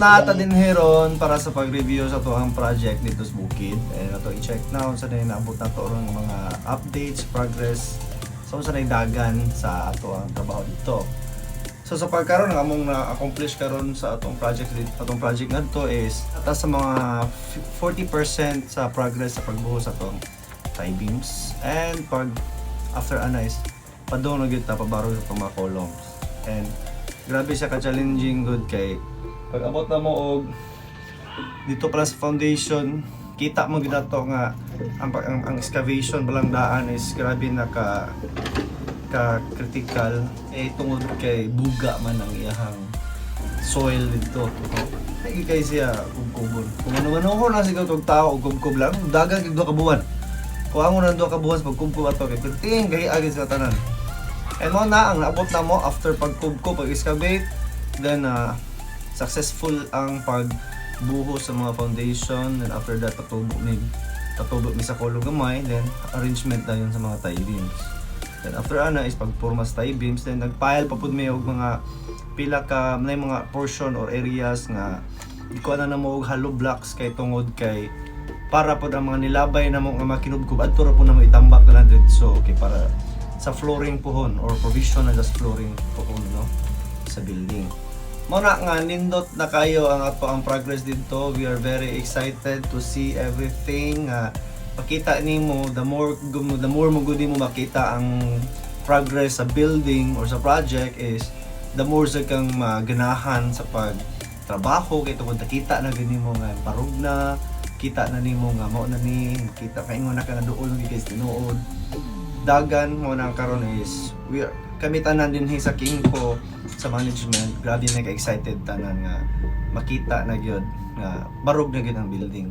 na ata din heron para sa pag-review sa to ang project dito sa Bukid. Ato i-check na sa din naabot na to ang mga updates, progress sa dagan sa ato ang trabaho dito. So sa pagkaroon ng among na-accomplish karon sa atong project ngadto is ata sa mga 40% sa progress sa pagbuhos sa atong tie beams, and pag after is padong na gyud ta pabaro sa mga columns. And grabe siya ka-challenging good kay pag abot na mo og dito pala sa foundation, kita mo gid ato nga ang excavation balang daan is grabe na ka critical tungod kay buga man ang iyahang soil dito. Ay kay siya kubkubon. Kung ano na sigaw tog tao og kubkub lang, dagan gid do ka buwan. Kung ang do ka buwan pag kubkub ato kay perting gahi agad sa tanan. And mo na ang naabot na mo after pagkubkub, pag-excavate, then successful ang pagbuhos sa mga foundation, and after that patubo mi sa kolong gamay, then arrangement na yun sa mga tie beams. Then after is pagporma sa tie beams, then nagpile pa pud mi og mga pila ka may mga portion or areas nga di ko na mo og hollow blocks kay tungod kay para pod ang mga nilabay na mo nga makinubkub adto ra po na mo itambak na lang so okay para sa flooring pohon or provision na just flooring pohon no sa building. Mo na nga nindot na kayo ang ato ang progress dito. We are very excited to see everything. Pakita nimo the more mo gud mo makita ang progress sa building or sa project is the more sa kang maganahan sa pagtrabaho kay tungod nakita na gani mo nga parog na kita na nimo nga mao na ni kita kay ingon na ka duol ni kay tinuod dagan mo na karon is kami tanan din sa Kingko sa management grabe na ka-excited tanan nga makita na gyud nga barog na gyud ang building.